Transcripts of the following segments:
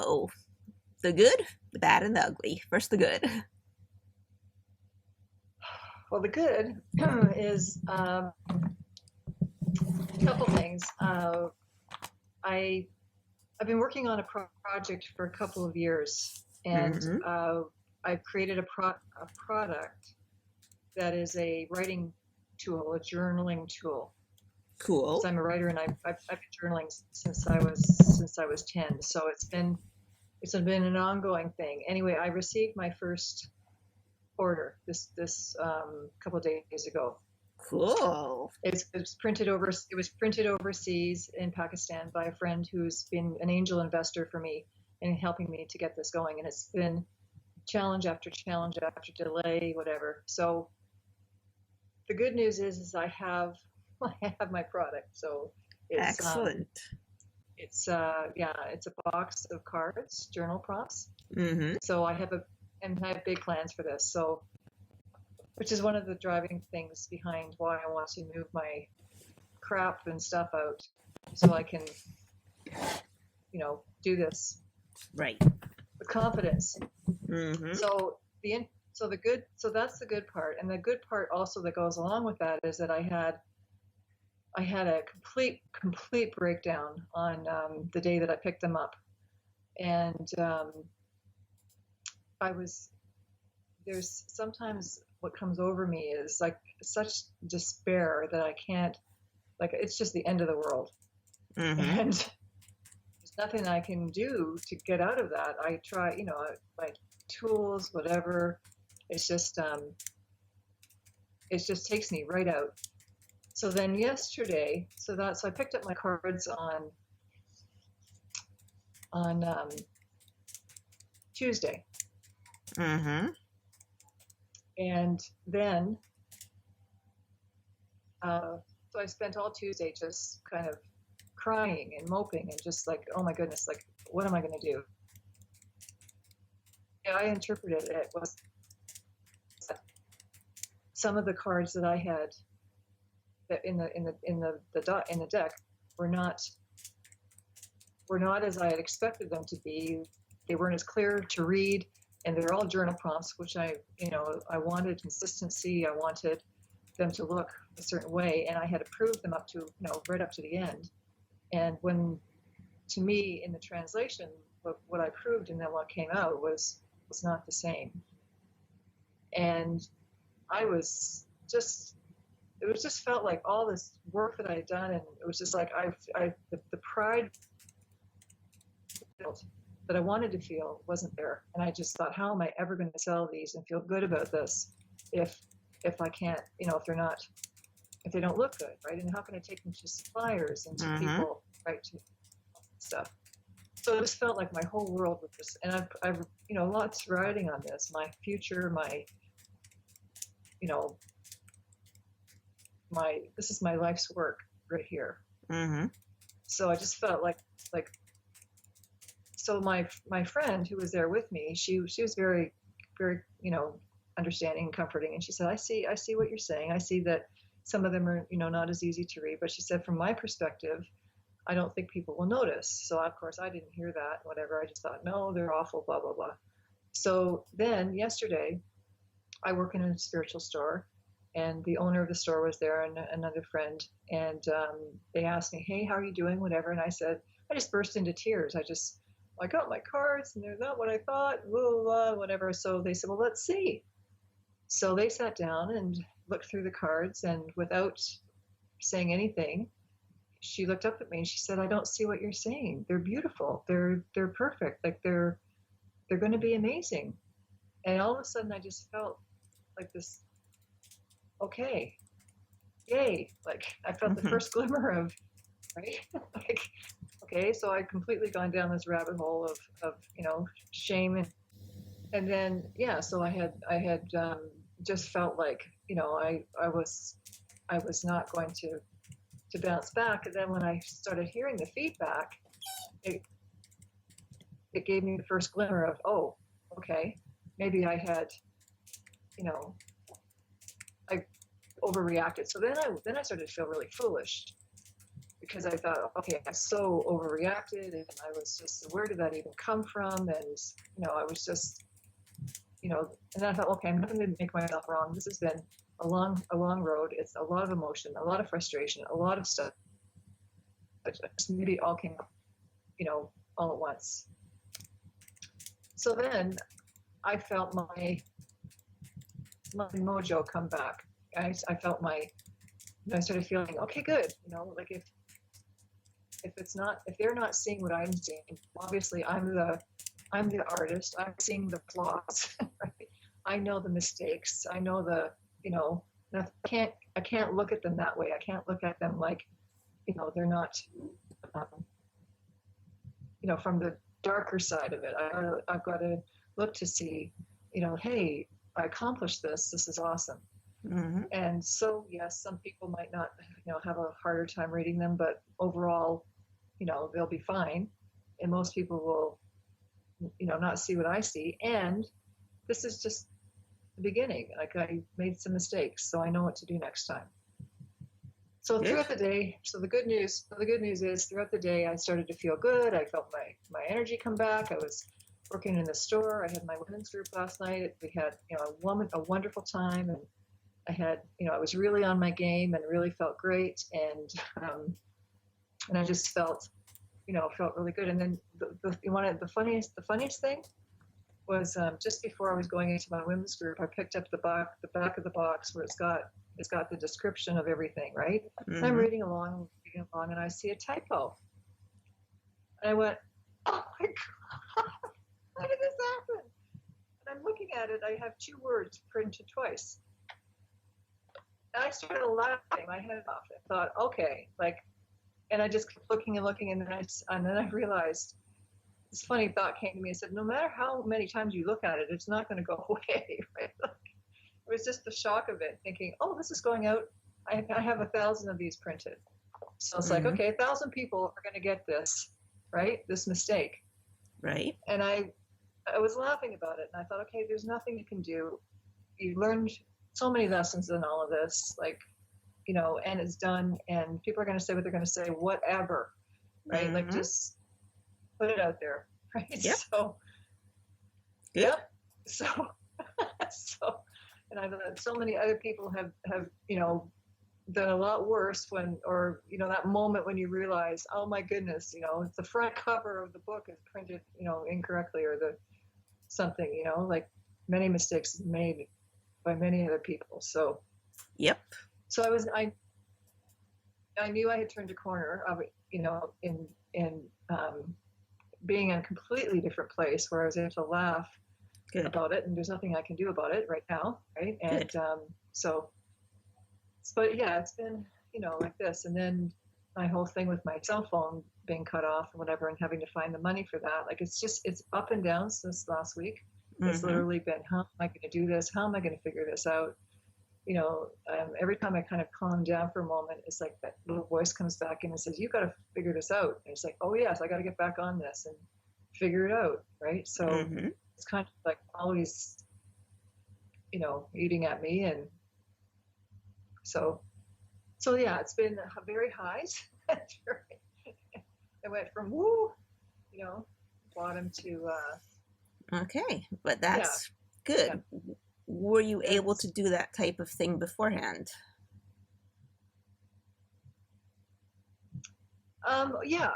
So, the good, the bad, and the ugly. First, the good. Well, the good is a couple things. I've been working on a project for a couple of years, and Mm-hmm. I've created a product that is a writing tool, a journaling tool. Because Cool. I'm a writer and I've been journaling since I was 10. So it's been an ongoing thing. Anyway, I received my first order this couple of days ago. Cool. It was printed overseas in Pakistan by a friend who's been an angel investor for me and helping me to get this going. And it's been challenge after delay, whatever. So the good news is I have I have my product. So it's Excellent. it's a box of cards, journal prompts. Mm-hmm. So I have big plans for this. So which is one of the driving things behind why I want to move my crap and stuff out so I can, do this Right. with confidence. Mm-hmm. So that's the good part. And the good part also that goes along with that is that I had a complete breakdown on the day that I picked them up. And there's sometimes what comes over me is like such despair that I can't, like, it's just the end of the world. Mm-hmm. And there's nothing I can do to get out of that. I try, my tools, whatever. It just takes me right out. So then yesterday, so I picked up my cards on Tuesday. Mm-hmm. And then, so I spent all Tuesday just kind of crying and moping and just like, oh my goodness, like, what am I going to do? Yeah, I interpreted it was some of the cards that I had that in the deck were not as I had expected them to be. They weren't as clear to read. And they're all journal prompts, which I wanted consistency. I wanted them to look a certain way, and I had approved them up to, right up to the end. And when, to me, in the translation, what I approved and then what came out was not the same. And it was just felt like all this work that I had done, and it was just like the pride built that I wanted to feel wasn't there. And I just thought, how am I ever going to sell these and feel good about this if I can't, if they don't look good, right? And how can I take them to suppliers and to people, right, to stuff. So it just felt like my whole world was just, and I've lots riding on this, my future, this is my life's work right here. Mm-hmm. So I just felt like, so my friend who was there with me, she was very, very, understanding and comforting. And she said, I see what you're saying. I see that some of them are, not as easy to read, but she said, from my perspective, I don't think people will notice. So of course I didn't hear that, whatever. I just thought, no, they're awful, blah, blah, blah. So then yesterday I work in a spiritual store, and the owner of the store was there and another friend. And they asked me, hey, how are you doing? Whatever. And I said, I just burst into tears. I got my cards and they're not what I thought, blah, blah, blah, whatever. So they said, well, let's see. So they sat down and looked through the cards, and without saying anything, she looked up at me and she said, I don't see what you're saying. They're beautiful. They're perfect. Like they're going to be amazing. And all of a sudden I just felt like this, okay, yay. Like I felt the first glimmer of, right? Like, okay, so I'd completely gone down this rabbit hole of shame and then so I had just felt like I was not going to bounce back. And then when I started hearing the feedback, it gave me the first glimmer of, oh, okay, maybe I had I overreacted. So then I started to feel really foolish. because I thought, okay, I so overreacted, and I was just, where did that even come from? And I was just, and then I thought, okay, I'm not going to make myself wrong. This has been a long road. It's a lot of emotion, a lot of frustration, a lot of stuff. But just maybe it all came up, all at once. So then I felt my mojo come back. I felt I started feeling, okay, good. Like if they're not seeing what I'm seeing, obviously I'm the artist. I'm seeing the flaws. Right? I know the mistakes. I know I can't look at them that way. I can't look at them like, they're not, um, from the darker side of it. I've got to look to see, hey, I accomplished this. This is awesome. Mm-hmm. And so, yes, some people might not, have a harder time reading them, but overall, they'll be fine. And most people will, not see what I see. And this is just the beginning. Like, I made some mistakes, so I know what to do next time. So Good. throughout the day, the good news is throughout the day, I started to feel good. I felt my energy come back. I was working in the store. I had my women's group last night. We had, a wonderful time, and I had, I was really on my game and really felt great. And I just felt really good. And then the funniest thing was, just before I was going into my women's group, I picked up the back of the box where it's got the description of everything, right? Mm-hmm. And I'm reading along, and I see a typo. And I went, oh my God, how did this happen? And I'm looking at it, I have 2 words printed twice. And I started laughing my head off. I thought, okay, and I just kept looking and looking, and then I realized, this funny thought came to me. I said, no matter how many times you look at it, it's not going to go away, right? It was just the shock of it, thinking, oh, this is going out. I have 1,000 of these printed. So it's like, okay, 1,000 people are going to get this, right? This mistake. Right. And I was laughing about it, and I thought, okay, there's nothing you can do. You learned so many lessons in all of this, and it's done, and people are going to say what they're going to say, whatever, right? Mm-hmm. Like, just put it out there, right? Yep. So, Good. yep. So, and I know that so many other people have done a lot worse that moment when you realize, oh my goodness, the front cover of the book is printed, incorrectly, or something, like many mistakes made by many other people. So, yep. So I knew I had turned a corner of it, in being in a completely different place where I was able to laugh Good. about it, and there's nothing I can do about it right now, right? And Good. but yeah, it's been, like this. And then my whole thing with my cell phone being cut off and whatever, and having to find the money for that, like, it's up and down since last week. Mm-hmm. It's literally been, how am I going to do this? How am I going to figure this out? Every time I kind of calm down for a moment, it's like that little voice comes back in and says, you got to figure this out. And it's like, oh yes, I got to get back on this and figure it out. Right. So it's kind of like always, eating at me. And so yeah, it's been very highs. It went from bottom to, okay. But that's good. Yeah. Were you able to do that type of thing beforehand? Yeah.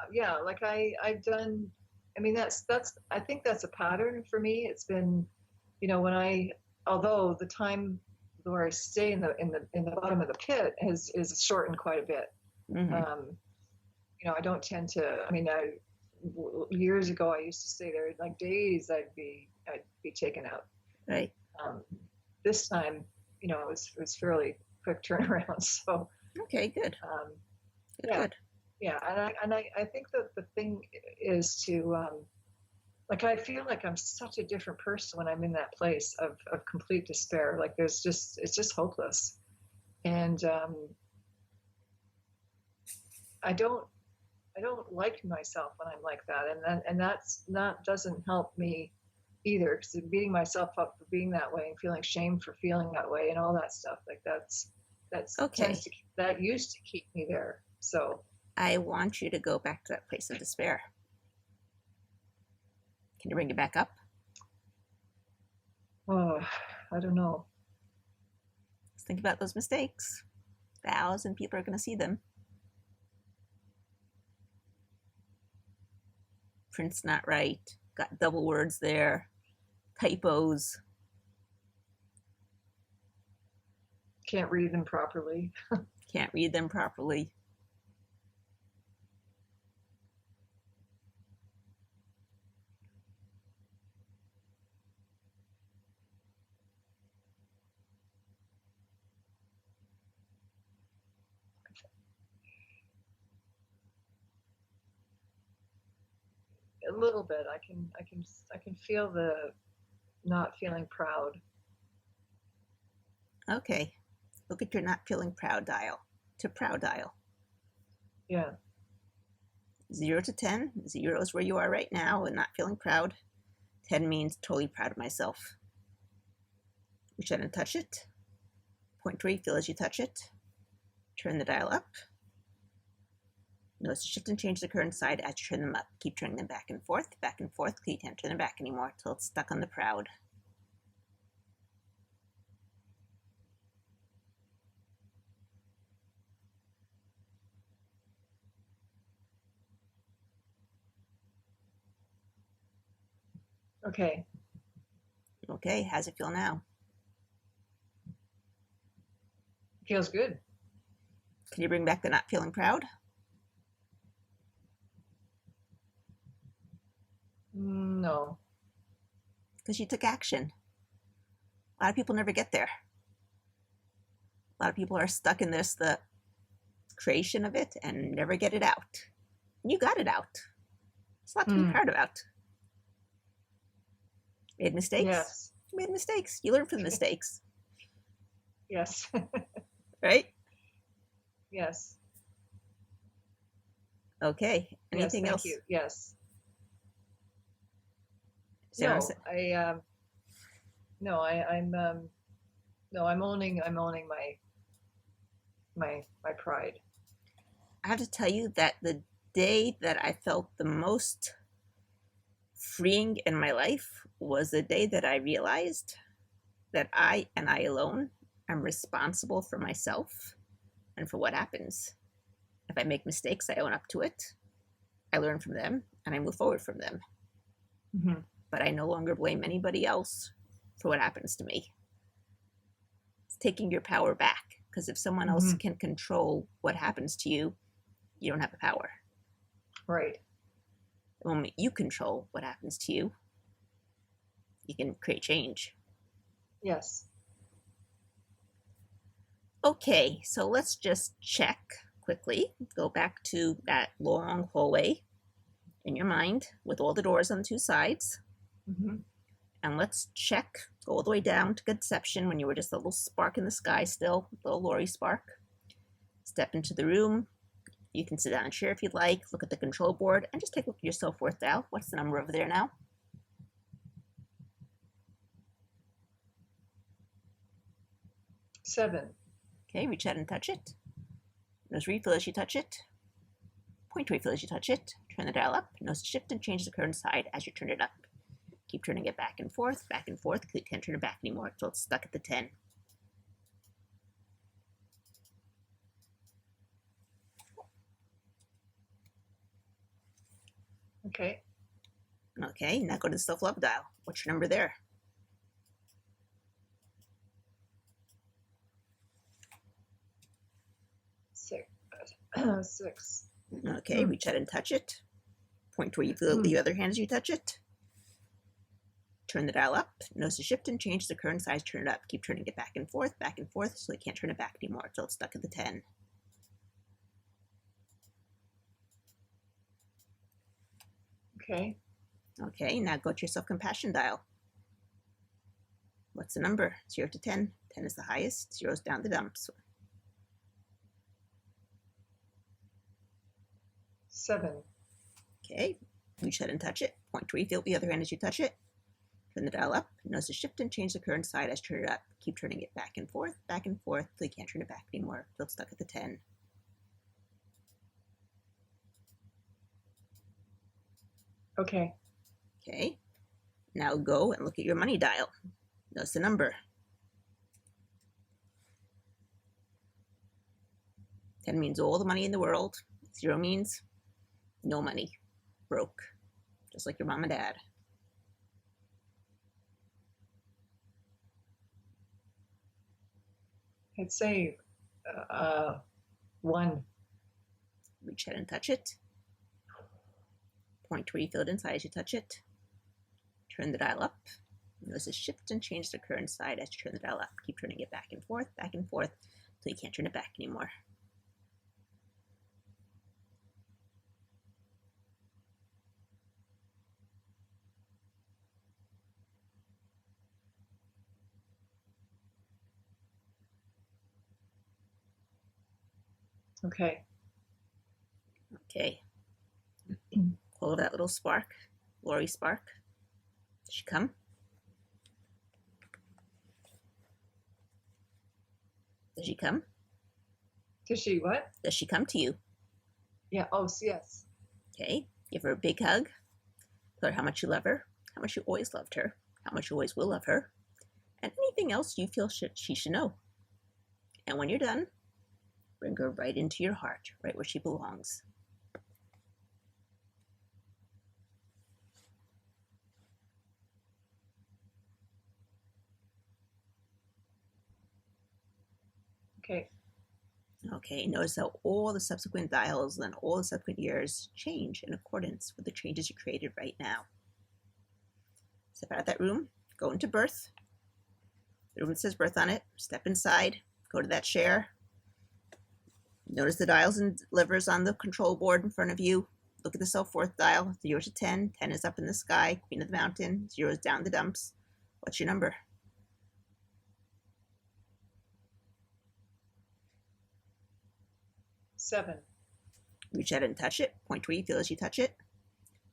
Like I've done. I mean, that's. I think that's a pattern for me. It's been, although the time where I stay in the bottom of the pit is shortened quite a bit. Mm-hmm. I don't tend to. I mean, years ago I used to stay there like days. I'd be taken out. Right. This time, it was fairly quick turnaround. So okay, good. Good. Yeah, and I think that the thing is to I feel like I'm such a different person when I'm in that place of complete despair. Like it's just hopeless, and I don't like myself when I'm like that, and that doesn't help me either, because beating myself up for being that way and feeling shame for feeling that way and all that stuff, like that used to keep me there. So I want you to go back to that place of despair. Can you bring it back up? Oh, I don't know. Let's think about those mistakes. 1,000 people are going to see them. Print's not right. Got double words there. Typos. Can't read them properly. Can't read them properly. A little bit. I can feel the not feeling proud. Okay. Look at your not feeling proud dial. To proud dial. Yeah. 0 to 10. 0 is where you are right now and not feeling proud. 10 means totally proud of myself. Reach out and touch it. Point where you feel as you touch it. Turn the dial up. Notice the shift and change the current side as you turn them up. Keep turning them back and forth, till you can't turn them back anymore, till it's stuck on the proud. Okay. Okay, how's it feel now? Feels good. Can you bring back the not feeling proud? No. Because you took action. A lot of people never get there. A lot of people are stuck in the creation of it and never get it out. And you got it out. It's a lot to be proud about. Made mistakes? Yes. You made mistakes. You learn from the mistakes. Yes. Right? Yes. Okay. Anything else? Thank you. Yes. Sarah, No, I'm owning my pride. I have to tell you that the day that I felt the most freeing in my life was the day that I realized that I and I alone am responsible for myself and for what happens. If I make mistakes, I own up to it. I learn from them and I move forward from them. Mm-hmm. But I no longer blame anybody else for what happens to me. It's taking your power back, because if someone else can control what happens to you, you don't have the power. Right. The moment you control what happens to you, you can create change. Yes. Okay, so let's just check quickly. Go back to that long hallway in your mind with all the doors on the two sides. Mm-hmm. And let's check, go all the way down to conception when you were just a little spark in the sky still, a little Lori spark. Step into the room. You can sit down in a chair if you'd like, look at the control board, and just take a look at your self-worth dial. What's the number over there now? 7. Okay, reach out and touch it. Notice where you feel as you touch it. Point where you feel as you touch it. Turn the dial up. Notice the shift and change the current side as you turn it up. Keep turning it back and forth, because you can't turn it back anymore until it's stuck at the 10. Okay. Okay, now go to the self-love dial. What's your number there? 6. 6. Okay, reach out and touch it. Point where you feel the other hand as you touch it. Turn the dial up. Notice the shift and change the current size. Turn it up. Keep turning it back and forth, so you can't turn it back anymore until it's stuck at the 10. Okay. Okay, now go to your self-compassion dial. What's the number? 0 to 10. 10 is the highest. 0 is down the dumps. 7. Okay, reach out and touch it. Point where you feel the other hand as you touch it. Turn the dial up. Notice the shift and change the current side as you turn it up. Keep turning it back and forth, till you can't turn it back anymore, till it's stuck at the 10. Okay. Okay. Now go and look at your money dial. Notice the number. 10 means all the money in the world. 0 means no money. Broke. Just like your mom and dad. I'd say 1. Reach ahead and touch it. Point where you feel it inside as you touch it. Turn the dial up. Notice a shift and change the current side as you turn the dial up. Keep turning it back and forth until you can't turn it back anymore. Okay. Okay. Follow that little spark, Lori spark. Does she come? Does she come? Does she what? Does she come to you? Yeah. Oh, yes. Okay. Give her a big hug. Tell her how much you love her, how much you always loved her, how much you always will love her, and anything else you feel she should know. And when you're done, bring her right into your heart, right where she belongs. Okay. Okay, notice how all the subsequent dials and all the subsequent years change in accordance with the changes you created right now. Step out of that room, go into birth. The room that says birth on it, step inside, go to that chair. Notice the dials and levers on the control board in front of you. Look at the self-worth dial, 0 to 10. 10 is up in the sky, queen of the mountain. 0 is down the dumps. What's your number? 7. Reach out and touch it. Point where you feel as you touch it.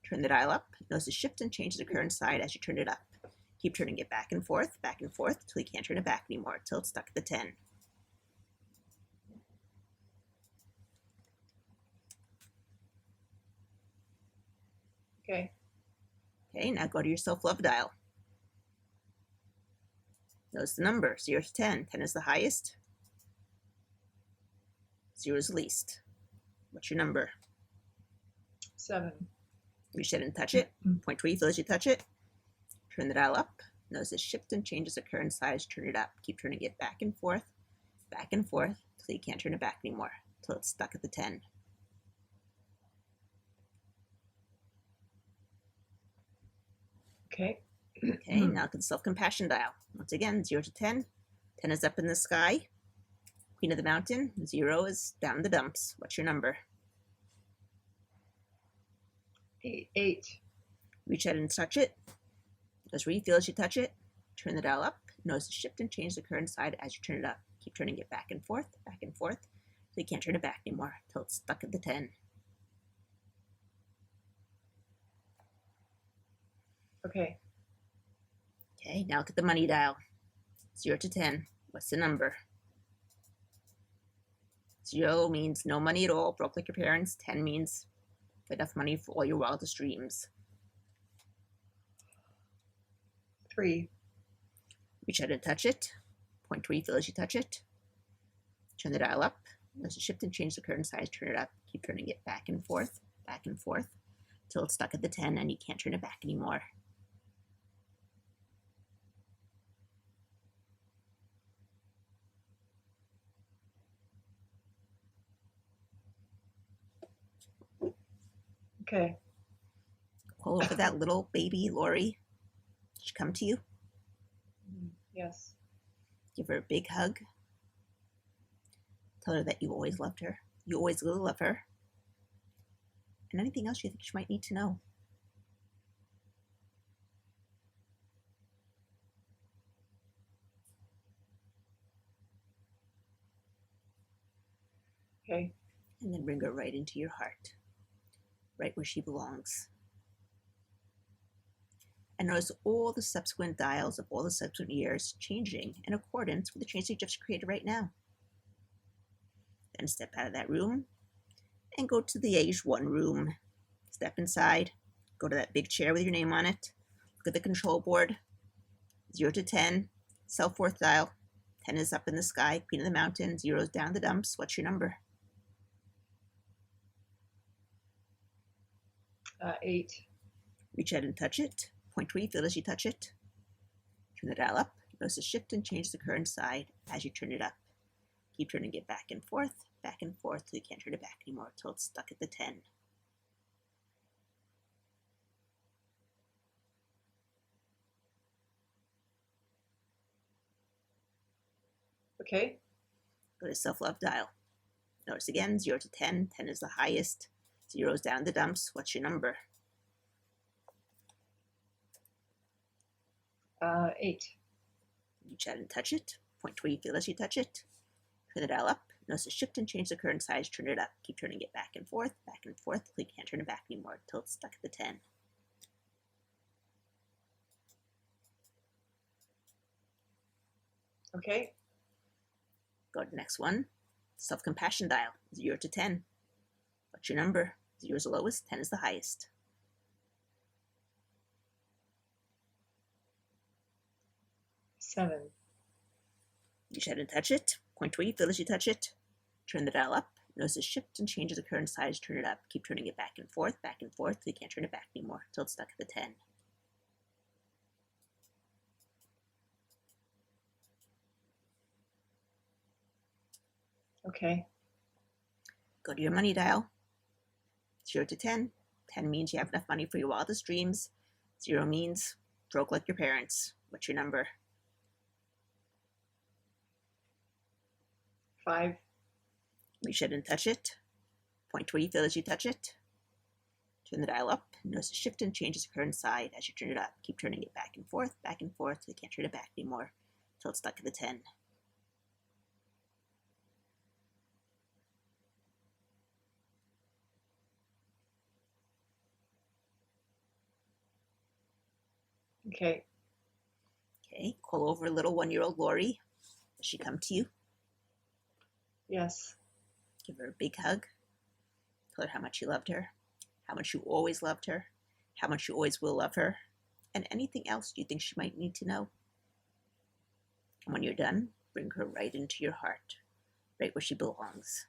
Turn the dial up. Notice the shift and change the current side as you turn it up. Keep turning it back and forth until you can't turn it back anymore, until it's stuck at the 10. Okay. Okay, now go to your self-love dial. Notice the number, 0 to 10. 10 is the highest. 0 is the least. What's your number? 7. Reach out and touch it. Point where you feel as you touch it. Turn the dial up. Notice the shift and changes the current size. Turn it up. Keep turning it back and forth until you can't turn it back anymore, until it's stuck at the 10. Okay. Okay, now look at the self-compassion dial. Once again, 0 to 10. 10 is up in the sky, queen of the mountain. 0 is down in the dumps. What's your number? 8. Reach out and touch it. Just where you feel as you touch it. Turn the dial up. Notice the shift and change the current side as you turn it up. Keep turning it back and forth so you can't turn it back anymore, until it's stuck at the 10. Okay. Okay, now look at the money dial. 0 to 10. What's the number? 0 means no money at all, broke like your parents. 10 means enough money for all your wildest dreams. 3. Reach out and touch it. Point where you feel as you touch it. Turn the dial up. Notice the shift and change the current size. Turn it up. Keep turning it back and forth until it's stuck at the 10 and you can't turn it back anymore. Okay. Pull over that little baby Lori. Did she come to you? Yes. Give her a big hug. Tell her that you always loved her. You always will love her. And anything else you think she might need to know. Okay. And then bring her right into your heart, right where she belongs. And notice all the subsequent dials of all the subsequent years changing in accordance with the change you just created right now. Then step out of that room and go to the age 1 room. Step inside, Go to that big chair with your name on it. Look at the control board. 0 to 10, self-worth dial. 10 is up in the sky, queen of the mountain. 0 is down the dumps. What's your number? 8. Reach out and touch it. Point where you feel as you touch it. Turn the dial up. Notice the shift and change the current side as you turn it up. Keep turning it back and forth till you can't turn it back anymore, till it's stuck at the 10. Okay. Go to self-love dial. Notice again, 0 to 10. 10 is the highest. 0 is down the dumps. What's your number? 8. Reach out and touch it. Point where you feel as you touch it. Turn the dial up. Notice the shift and change the current size. Turn it up. Keep turning it back and forth till you can't turn it back anymore, till it's stuck at the 10. Okay. Go to the next one. Self-compassion dial. 0 to 10. What's your number? 0 is the lowest. 10 is the highest. 7. Reach out and touch it. Point where you feel as you touch it. Turn the dial up. Notice the shift and change the current size. Turn it up. Keep turning it back and forth till you can't turn it back anymore, till it's stuck at the 10. Okay. Go to your money dial. 0 to 10. 10 means you have enough money for your wildest dreams. 0 means broke like your parents. What's your number? 5. Reach out and touch it. Point where you feel as you touch it. Turn the dial up. Notice the shift and change the current side as you turn it up. Keep turning it back and forth till you can't turn it back anymore, till it's stuck at the 10. Okay. Okay, call over little 1-year-old Lori. Does she come to you? Yes. Give her a big hug. Tell her how much you loved her, how much you always loved her, how much you always will love her, and anything else you think she might need to know. And when you're done, bring her right into your heart, right where she belongs.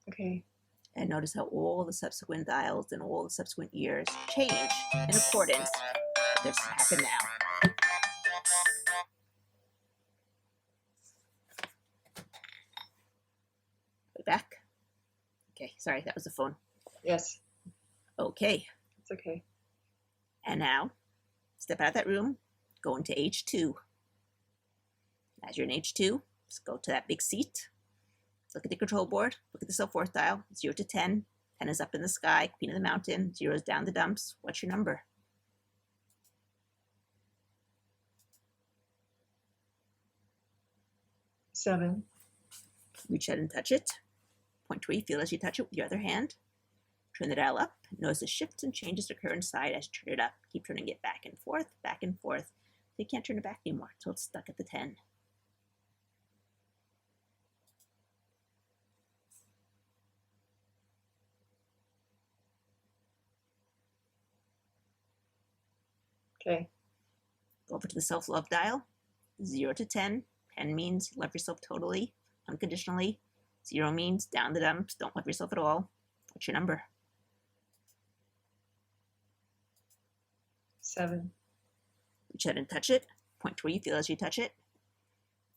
Okay. And notice how all the subsequent dials and all the subsequent years change in accordance with this happen now. Way back. Okay, sorry, that was the phone. Yes. Okay, It's okay. and now step out of that room, go into H2. As you're in H2, just go to that big seat. Look at the control board. Look at the self-worth dial. 0 to 10. 10 is up in the sky, queen of the mountain. 0 is down the dumps. What's your number? 7. Reach out and touch it. Point where you feel as you touch it with your other hand. Turn the dial up. Notice the shifts and changes the current side as you turn it up. Keep turning it back and forth. You can't turn it back anymore until it's stuck at the 10. Okay. Go over to the self-love dial. 0 to 10. 10 means love yourself totally, unconditionally. 0 means down the dumps, don't love yourself at all. What's your number? 7. Reach out and touch it. Point where you feel as you touch it.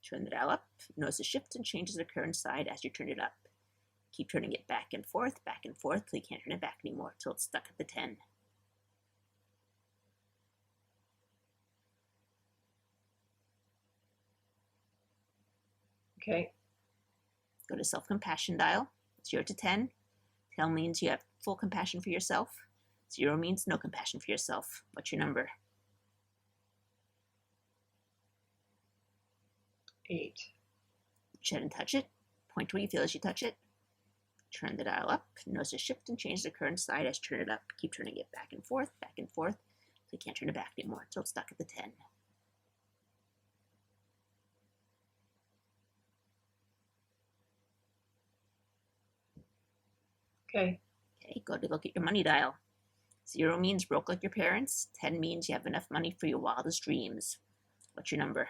Turn the dial up. Notice the shift and changes the current side as you turn it up. Keep turning it back and forth till you can't turn it back anymore, till it's stuck at the 10. Okay. Go to self-compassion dial. 0 to 10. 10 means you have full compassion for yourself. 0 means no compassion for yourself. What's your number? 8. Reach out and touch it. Point where you feel as you touch it. Turn the dial up. Notice the shift and change the current side as you turn it up. Keep turning it back and forth till you can't turn it back anymore, till it's stuck at the 10. Okay. Okay, go to look at your money dial. 0 means broke like your parents. 10 means you have enough money for your wildest dreams. What's your number?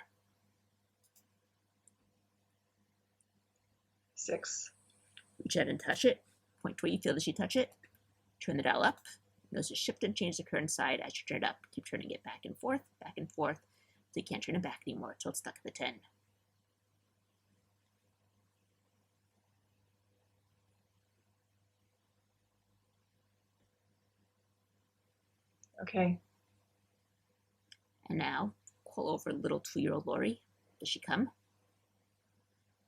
6. Reach out and touch it. Point to where you feel as you touch it. Turn the dial up. Notice shift and change the current side as you turn it up. Keep turning it back and forth, so you can't turn it back anymore until it's stuck at the 10. Okay. And now, call over little 2-year-old Lori. Does she come?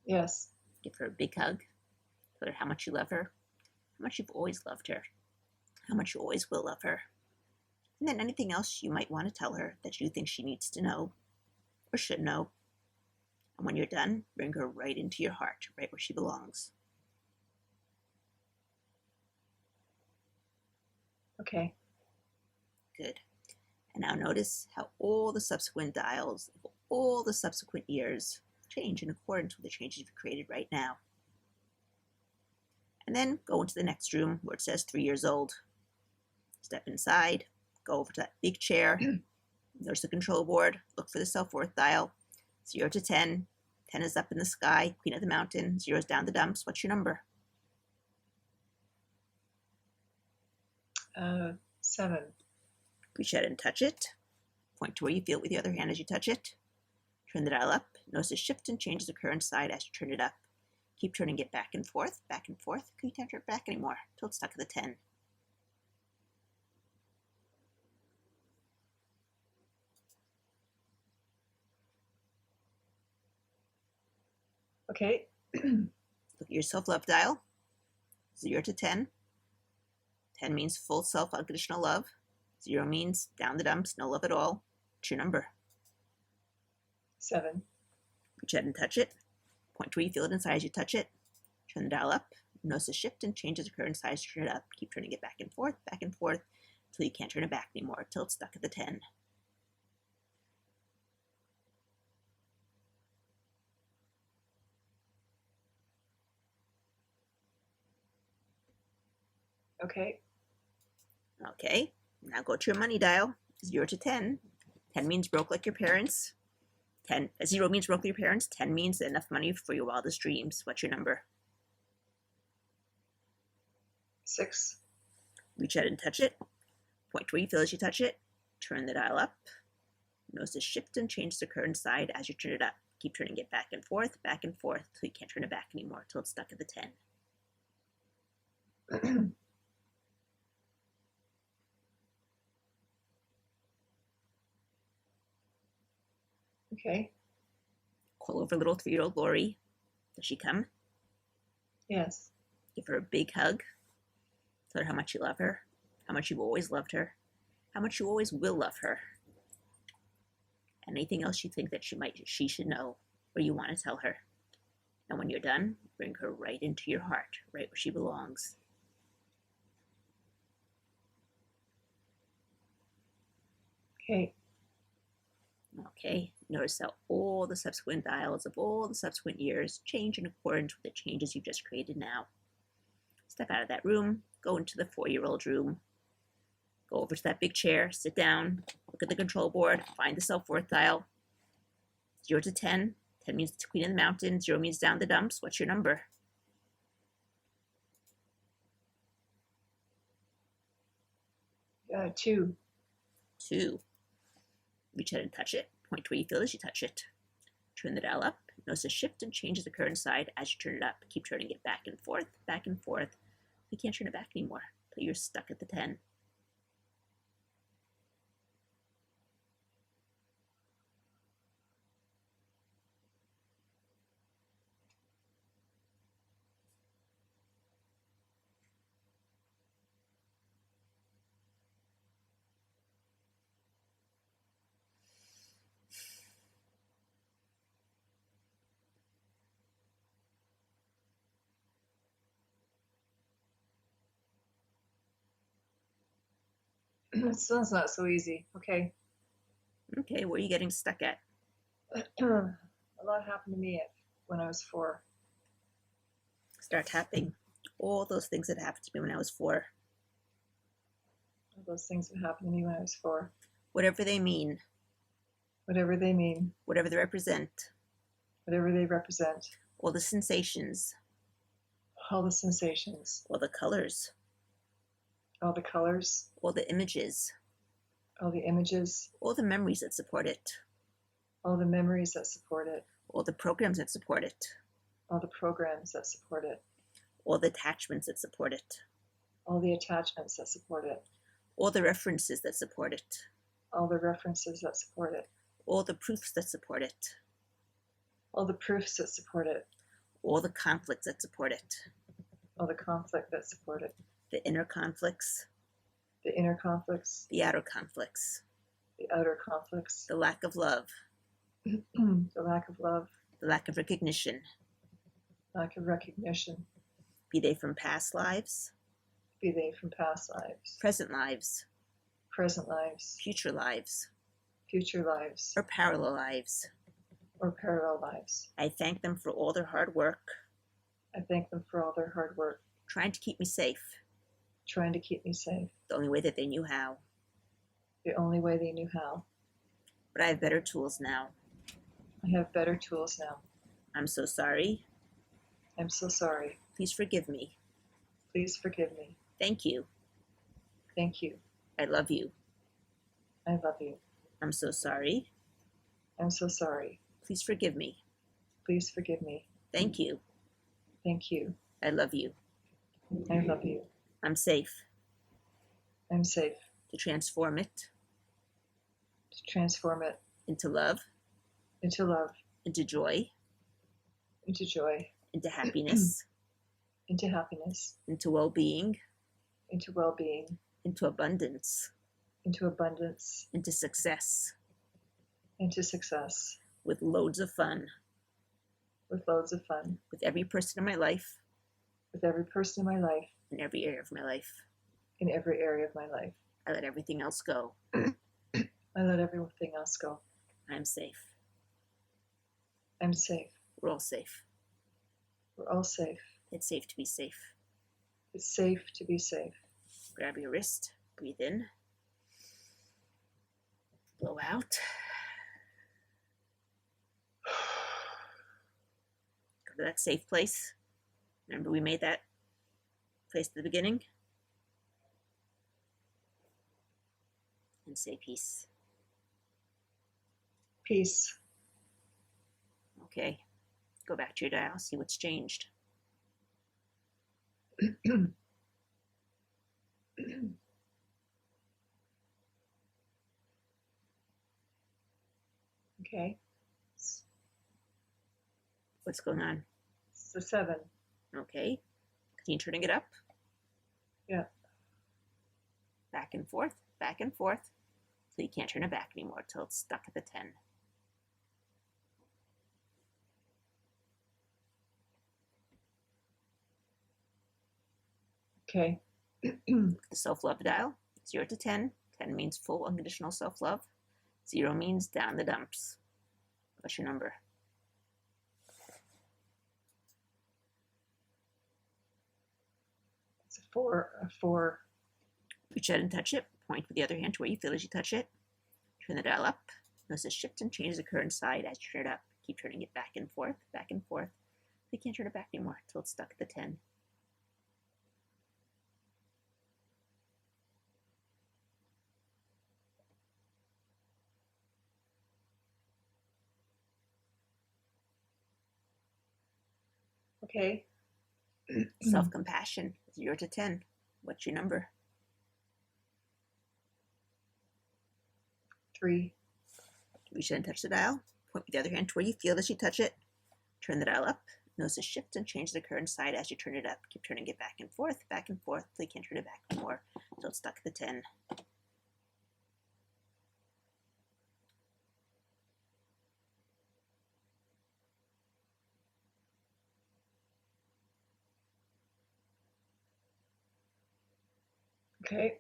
Yes. Give her a big hug. Tell her how much you love her, how much you've always loved her, how much you always will love her. And then anything else you might want to tell her that you think she needs to know or should know. And when you're done, bring her right into your heart, right where she belongs. Okay. Good. And now notice how all the subsequent dials of all the subsequent years change in accordance with the changes you've created right now. And then go into the next room where it says 3 years old. Step inside, go over to that big chair. There's the control board. Look for the self-worth dial. 0 to 10. 10 is up in the sky, queen of the mountain. 0 is down the dumps. What's your number? 7. Reach out and touch it. Point to where you feel it with the other hand as you touch it. Turn the dial up. Notice the shift and changes the current side as you turn it up. Keep turning it back and forth, because you can't turn it back anymore until it's stuck at the 10. Okay. Look at your self-love dial. 0 to 10. 10 means full self-unconditional love. 0 means down the dumps, no love at all. What's your number? 7. Reach out and touch it. Point to where you feel it inside as you touch it. Turn the dial up. Notice the shift and changes the current size to turn it up. Keep turning it back and forth, until you can't turn it back anymore, until it's stuck at the 10. Okay. Okay, now go to your money dial. 0 to 10. 10 means broke like your parents. 0 means broke like your parents. 10 means enough money for your wildest dreams. What's your number? 6. Reach out and touch it. Point to where you feel as you touch it. Turn the dial up. Notice the shift and change the current side as you turn it up. Keep turning it back and forth, until you can't turn it back anymore, until it's stuck at the 10. Okay. Call over little 3-year-old Lori. Does she come? Yes. Give her a big hug. Tell her how much you love her, how much you've always loved her, how much you always will love her. Anything else you think that she should know or you want to tell her. And when you're done, bring her right into your heart, right where she belongs. Okay. Okay, notice how all the subsequent dials of all the subsequent years change in accordance with the changes you've just created now. Step out of that room, go into the 4-year-old room, go over to that big chair, sit down, look at the control board, find the self-worth dial. 0 to 10. 10 means it's queen of the mountain, 0 means down the dumps. What's your number? 2. 2. Reach out and touch it. Point to where you feel as you touch it. Turn the dial up. Notice the shift and changes the current side as you turn it up. Keep turning it back and forth, You can't turn it back anymore until you're stuck at the 10. It sounds not so easy. Okay. Okay, where are you getting stuck at? A lot happened to me when I was 4. Start tapping. All those things that happened to me when I was 4. All those things that happened to me when I was 4. Whatever they mean. Whatever they mean. Whatever they represent. Whatever they represent. All the sensations. All the sensations. All the colors. All the colors. All the images. All the images. All the memories that support it. All the memories that support it. All the programs that support it. All the programs that support it. All the attachments that support it. All the attachments that support it. All the references that support it. All the references that support it. All the proofs that support it. All the proofs that support it. All the conflicts that support it. All the conflict that support it. The inner conflicts. The inner conflicts. The outer conflicts. The outer conflicts. The lack of love. The lack of love. The lack of recognition. Lack of recognition. Be they from past lives. Be they from past lives. Present lives. Present lives. Future lives. Future lives. Or parallel lives. Or parallel lives. I thank them for all their hard work. I thank them for all their hard work. Trying to keep me safe. Trying to keep me safe. The only way that they knew how. The only way they knew how. But I have better tools now. I have better tools now. I'm so sorry. I'm so sorry. Please forgive me. Please forgive me. Thank you. Thank you. I love you. I love you. I'm so sorry. I'm so sorry. Please forgive me. Please forgive me. Thank you. Thank you. I love you. I love you. I'm safe. I'm safe. To transform it. To transform it. Into love. Into love. Into joy. Into joy. Into happiness. Into happiness. Into well-being. Into well-being. Into abundance. Into abundance. Into success. Into success. With loads of fun. With loads of fun. With every person in my life. With every person in my life. In every area of my life. In every area of my life. I let everything else go. I let everything else go. I'm safe. I'm safe. We're all safe. We're all safe. It's safe to be safe. It's safe to be safe. Grab your wrist. Breathe in. Blow out. Go to that safe place. Remember we made that place at the beginning? And say peace. Peace. Okay. Go back to your dial. See what's changed. Okay. What's going on? It's a 7. Okay. Continue turning it up. Yeah. Back and forth, back and forth. So you can't turn it back anymore until it's stuck at the 10. Okay. The self-love dial, 0 to 10. 10 means full unconditional self-love. 0 means down the dumps. What's your number? It's a 4. A 4. Reach out and touch it. Point with the other hand to where you feel as you touch it. Turn the dial up. Notice shifts and changes occur inside as you turn it up. Keep turning it back and forth, back and forth. You can't turn it back anymore until it's stuck at the 10. Okay. Self-compassion, 0 to 10. What's your number? 3. Reach out and touch the dial. Point with the other hand to where you feel as you touch it. Turn the dial up. Notice the shifts and changes occur inside as you turn it up. Keep turning it back and forth until you can't turn it back anymore. Until it's stuck at the 10. Okay.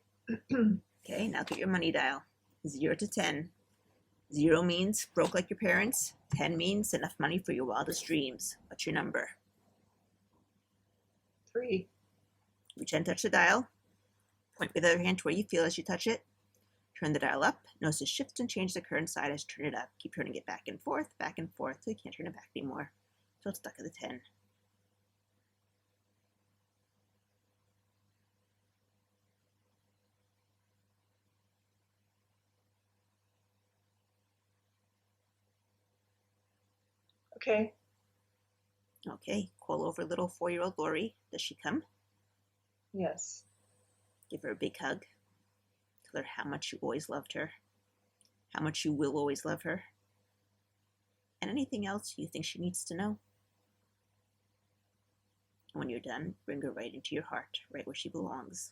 Okay, now get your money dial. 0 to 10. 0 means broke like your parents. 10 means enough money for your wildest dreams. What's your number? 3. Reach out and touch the dial. Point with the other hand to where you feel as you touch it. Turn the dial up. Notice it shifts and change the current side as you turn it up. Keep turning it back and forth, till you can't turn it back anymore. So it's stuck at the 10. Okay. Okay, call over little 4-year-old Lori. Does she come? Yes. Give her a big hug. Tell her how much you always loved her, how much you will always love her, and anything else you think she needs to know. And when you're done, bring her right into your heart, right where she belongs.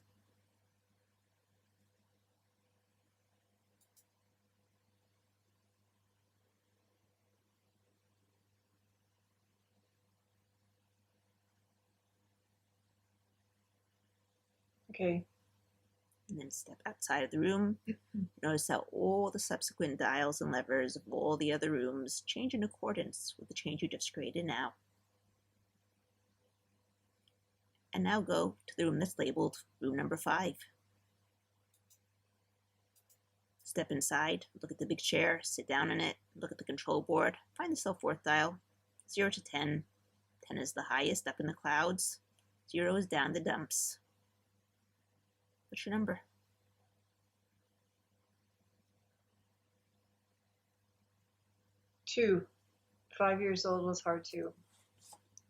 Okay. And then step outside of the room. Notice how all the subsequent dials and levers of all the other rooms change in accordance with the change you just created now. And now go to the room that's labeled room number 5. Step inside, look at the big chair, sit down in it, look at the control board, find the self-worth dial, 0 to 10. 10 is the highest, up in the clouds. 0 is down the dumps. What's your number? 2. 5 years old was hard too.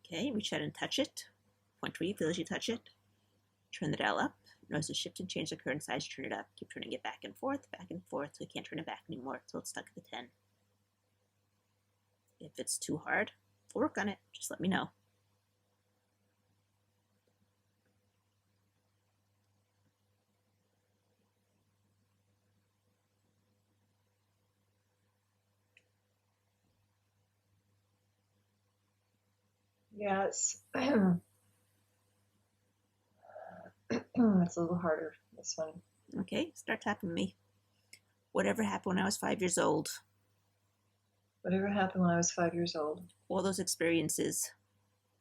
Okay, reach out and touch it. Point where you feel as you touch it. Turn the dial up. Notice the shift and change the current size. Turn it up. Keep turning it back and forth, so you can't turn it back anymore, so it's stuck at the 10. If it's too hard, we'll work on it. Just let me know. Yeah, it's it's a little harder, this one. Okay, start tapping me. Whatever happened when I was 5 years old? Whatever happened when I was 5 years old? All those experiences.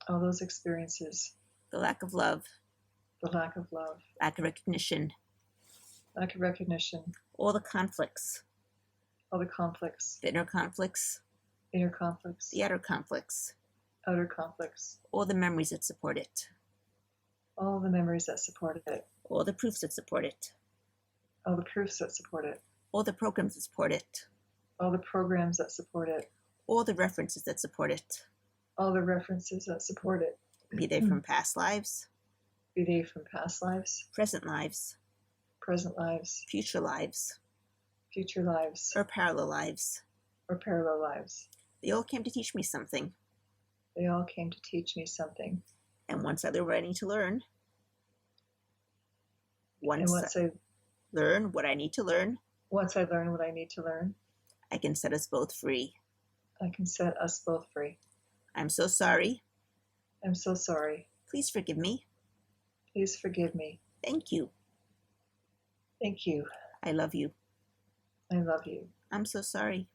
All those experiences. The lack of love. The lack of love. Lack of recognition. Lack of recognition. All the conflicts. All the conflicts. The inner conflicts. Inner conflicts. The outer conflicts. Outer conflicts. All the memories that support it. All the memories that support it. All the proofs that support it. All the proofs that support it. All the programs that support it. All the programs that support it. All the references that support it. All the references that support it. Be they from past lives. Be they from past lives. Present lives. Present lives. Future lives. Future lives. Or parallel lives. Or parallel lives. They all came to teach me something. They all came to teach me something. And once I learn what I need to learn, once I learn what I need to learn, once I learn what I need to learn, I can set us both free. I can set us both free. I'm so sorry. I'm so sorry. Please forgive me. Please forgive me. Thank you. Thank you. I love you. I love you. I'm so sorry.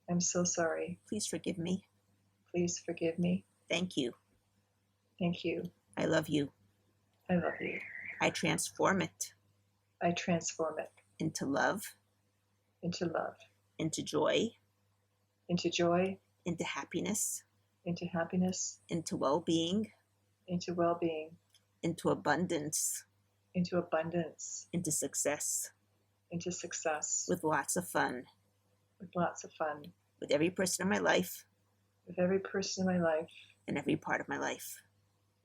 I'm so sorry. Please forgive me. Please forgive me. Thank you. Thank you. I love you. I love you. I transform it. I transform it. Into love. Into love. Into joy. Into joy. Into happiness. Into happiness. Into well-being. Into well-being. Into abundance. Into abundance. Into success. Into success. With lots of fun. With lots of fun. With every person in my life. With every person in my life. And every part of my life.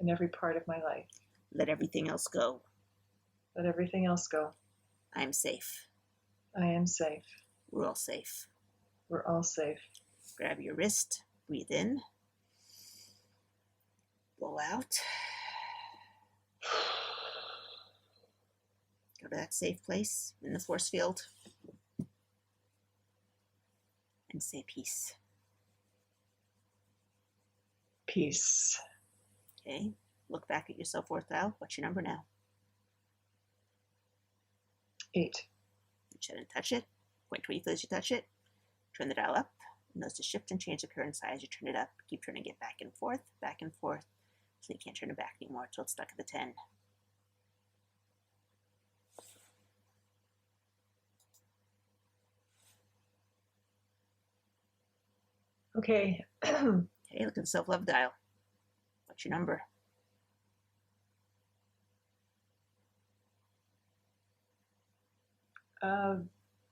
In every part of my life. Let everything else go. Let everything else go. I am safe. I am safe. We're all safe. We're all safe. Grab your wrist. Breathe in. Blow out. Go to that safe place in the force field. And say peace. Peace. Okay. Look back at your self-worth dial. What's your number now? 8. Reach out and touch it. Point to where you feel as you touch it. Turn the dial up. Notice the shift and change the current size. You turn it up. Keep turning it back and forth, so you can't turn it back anymore until it's stuck at the 10. Okay. Okay, look at the self-love dial. What's your number?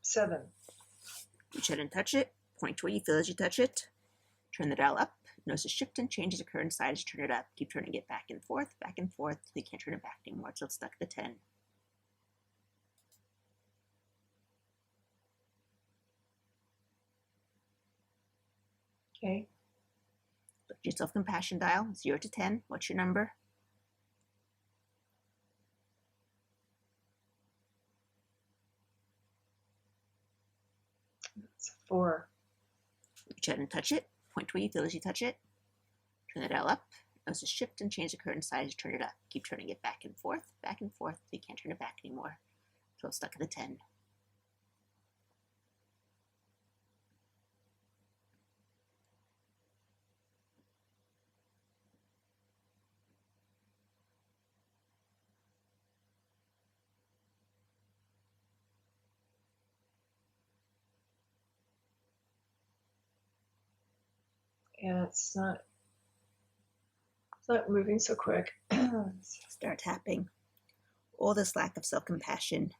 7. Reach out and touch it. Point to where you feel as you touch it. Turn the dial up. Notice a shift and changes occur inside as you turn it up. Keep turning it back and forth, till you can't turn it back anymore, till it's stuck at the 10. Okay. Look at your self-compassion dial, 0 to 10. What's your number? 4. Reach out and touch it. Point to where you feel as you touch it. Turn the dial up. Notice a shift and change occur inside as you turn it up. Keep turning it back and forth, till you can't turn it back anymore, till it's stuck at the 10. Yeah, it's not moving so quick. Start tapping. All this lack of self-compassion,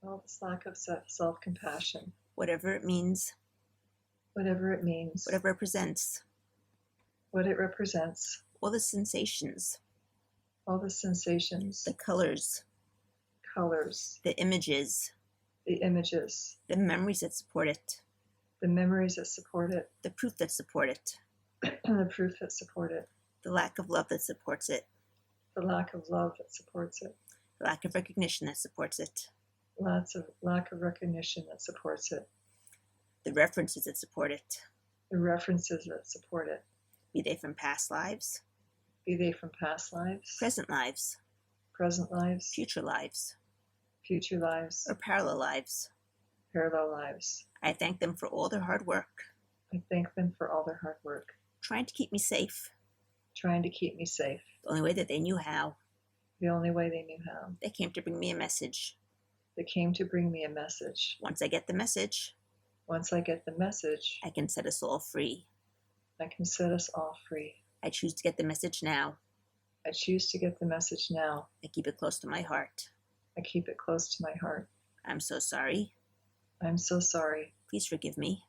All this lack of self-compassion, whatever it means, whatever it means, whatever it represents, what it represents, all the sensations, all the sensations, the colors, colors, the images, the images, the memories that support it, the memories that support it, the proof that support it, the proof that support it, the lack of love that supports it, the lack of love that supports it, the lack of recognition that supports it, lack of recognition that supports it, the references that support it, the references that support it, be they from past lives, be they from past lives, present lives, future lives, or parallel lives. parallel lives. I thank them for all their hard work, I thank them for all their hard work, trying to keep me safe, trying to keep me safe, the only way that they knew how. the only way they knew how. They came to bring me a message. They came to bring me a message. Once I get the message, Once I get the message, I can set us all free. I can set us all free. I choose to get the message now. I choose to get the message now. I keep it close to my heart. I keep it close to my heart. I'm so sorry. I'm so sorry. Please forgive me.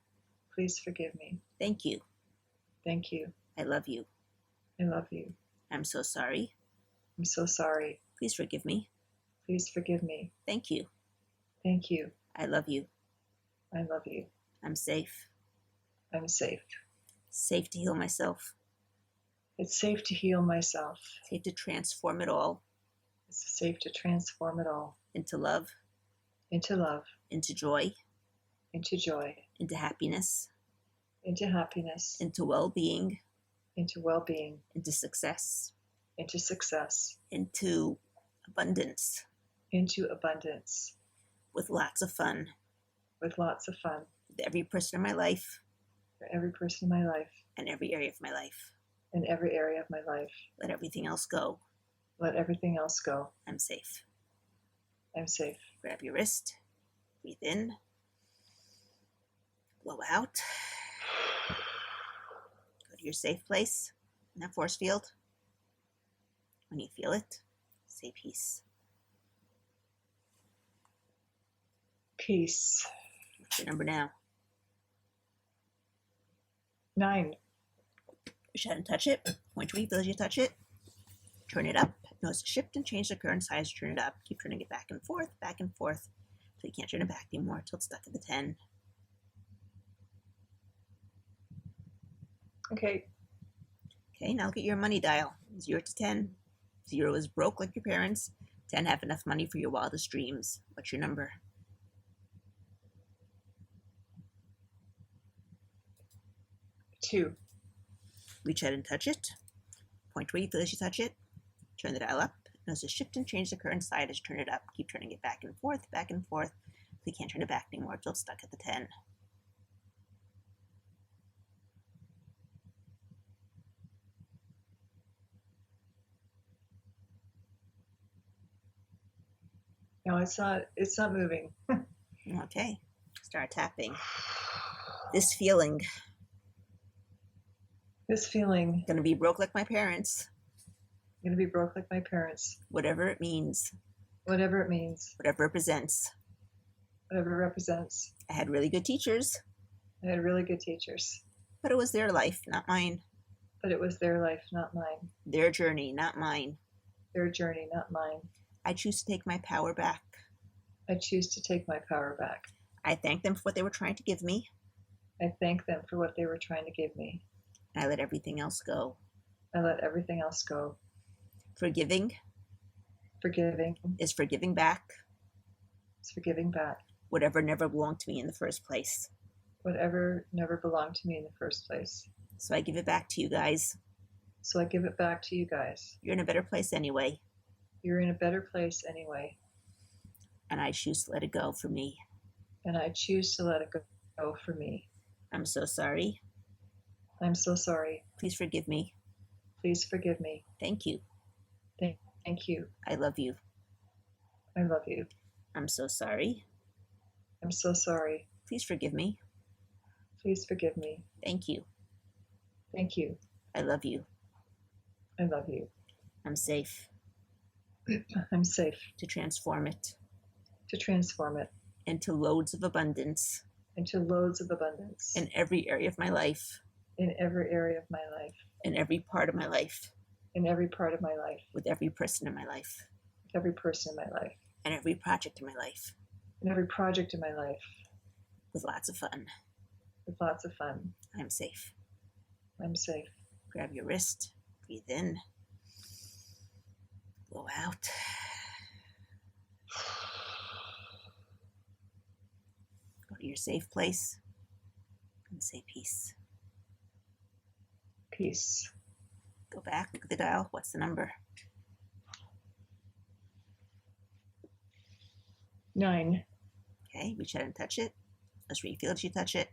Please forgive me. Thank you. Thank you. I love you. I love you. I'm so sorry. I'm so sorry. Please forgive me. Please forgive me. Thank you. Thank you. I love you. I love you. I'm safe. I'm safe. Safe to heal myself. It's safe to heal myself. Safe to transform it all It's safe to transform it all into love, into love, into joy, into joy, into happiness, into happiness, into well-being, into well-being, into success, into success, into abundance, into abundance, with lots of fun, with lots of fun with every person in my life for every person in my life and every area of my life. and every area of my life. Let everything else go. Let everything else go. I'm safe. I'm safe. Grab your wrist. Breathe in. Blow out. Go to your safe place in that force field. When you feel it, say peace. Peace. What's your number now? 9. Reach out and touch it. Point to where you feel as you touch it. Turn it up. Notice a shift and change the current size. Turn it up. Keep turning it back and forth, till you can't turn it back anymore, till it's stuck at the 10. Okay. Okay, now look at your money dial. 0 to 10. 0 is broke like your parents. 10 have enough money for your wildest dreams. What's your number? 2. Reach out and touch it. Point where you feel as you touch it. Turn the dial up. Notice a shift and change the current side as you turn it up. Keep turning it back and forth, till you can't turn it back anymore, till it's stuck at the 10. No, it's not moving. Okay, start tapping. This feeling, This feeling, gonna be broke like my parents, I'm going to be broke like my parents, whatever it means, whatever it means, whatever it represents. whatever it represents. I had really good teachers, I had really good teachers, but it was their life, not mine. but it was their life, not mine. Their journey, not mine. Their journey, not mine. I choose to take my power back. I choose to take my power back. I thank them for what they were trying to give me, I thank them for what they were trying to give me. and I let everything else go. I let everything else go. Forgiving Forgiving is forgiving back is forgiving back. whatever never belonged to me in the first place. Whatever never belonged to me in the first place. So I give it back to you guys. So I give it back to you guys. You're in a better place anyway, You're in a better place anyway, and I choose to let it go for me. and I choose to let it go for me. I'm so sorry. I'm so sorry. Please forgive me. Please forgive me. Thank you. Thank you. I love you. I love you. I'm so sorry. I'm so sorry. Please forgive me. Please forgive me. Thank you. Thank you. I love you. I love you. I'm safe I'm safe to transform it to transform it into loads of abundance into loads of abundance in every area of my life, in every area of my life, in every part of my life, in every part of my life, with every person in my life, with every person in my life, and every project in my life, in every project in my life, with lots of fun. with lots of fun. I'm safe. I'm safe. Grab your wrist, breathe in, blow out. Go to your safe place and say peace. Peace. Go back, look at the dial. What's the number? 9. Okay, reach out and touch it. Just where you feel it, you touch it.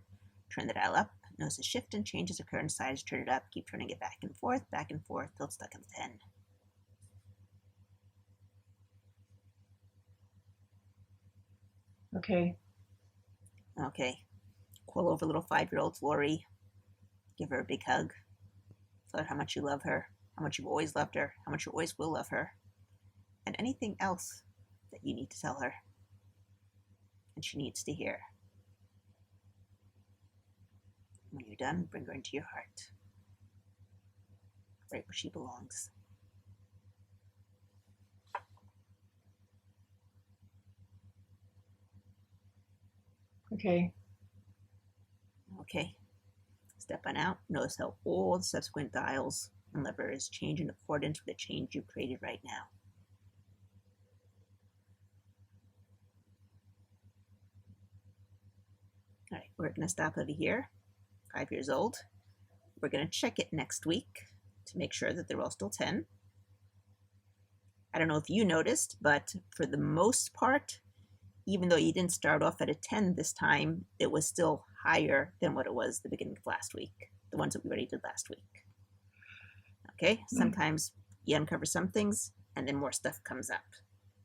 Turn the dial up. Notice a shift and changes occur in size. Turn it up. Keep turning it back and forth till it's stuck at 10. Okay. Okay. Call over little 5-year-old Lori. Give her a big hug. Tell her how much you love her, how much you've always loved her, how much you always will love her, and anything else that you need to tell her and she needs to hear. When you're done, bring her into your heart, right where she belongs. Okay. Okay. Step on out. Notice how all the subsequent dials and levers change in accordance with the change you've created right now. All right, we're going to stop over here. 5 years old. We're going to check it next week to make sure that they're all still 10. I don't know if you noticed, but for the most part, even though you didn't start off at a 10 this time, it was still higher than what it was the beginning of last week, the ones that we already did last week. Okay, sometimes you uncover some things and then more stuff comes up.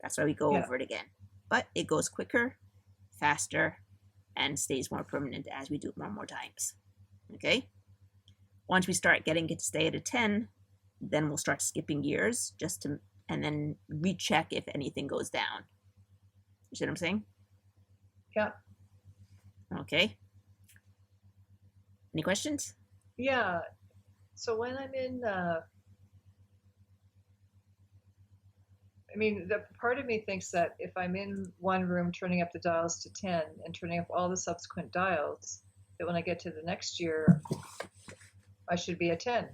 That's why we go over it again. But it goes quicker, faster, and stays more permanent as we do it more and more times. Okay? Once we start getting it to stay at a 10, then we'll start skipping years and then recheck if anything goes down. You see what I'm saying? Yeah. Okay. Any questions? Yeah. So when I'm in, the part of me thinks that if I'm in one room turning up the dials to 10 and turning up all the subsequent dials, that when I get to the next year, I should be a 10.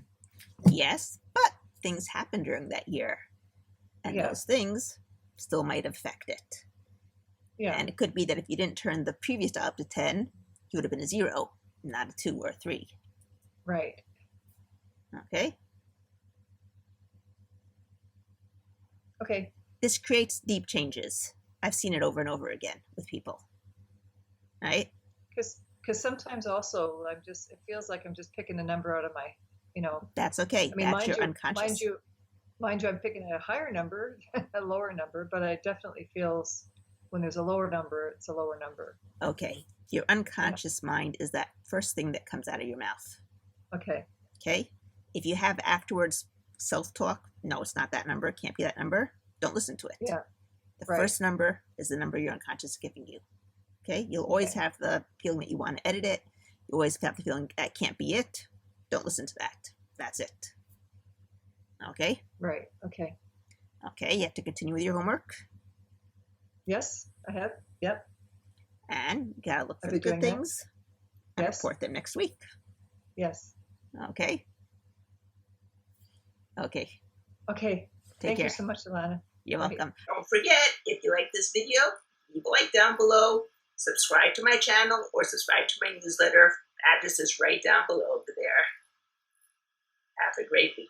Yes, but things happen during that year. And those things still might affect it. Yeah. And it could be that if you didn't turn the previous dial up to 10, you would have been a 0, not a 2 or a 3. Right. Okay? Okay. This creates deep changes. I've seen it over and over again with people. Right? Because sometimes also it feels like I'm just picking a number out of my, That's okay. That's your unconscious. Mind you, I'm picking a higher number, a lower number, but it definitely feels when there's a lower number, it's a lower number. Okay. Your unconscious mind is that first thing that comes out of your mouth. Okay. Okay. If you have afterwards self-talk, no, it's not that number. It can't be that number. Don't listen to it. Yeah. The Right. first number is the number your unconscious is giving you. Okay. You'll always Okay. have the feeling that you want to edit it. You always have the feeling that can't be it. Don't listen to that. That's it. Okay. Right. Okay. Okay. You have to continue with your homework. Yes, I have. Yep. And you gotta look for I'll the be good doing that. things and Yes. report them next week. Yes. Okay. Okay. Okay. Take Thank care. you so much, Alana. You're Bye. welcome. Don't forget, if you like this video, leave a like down below, subscribe to my channel, or subscribe to my newsletter. The address is right down below there. Have a great week.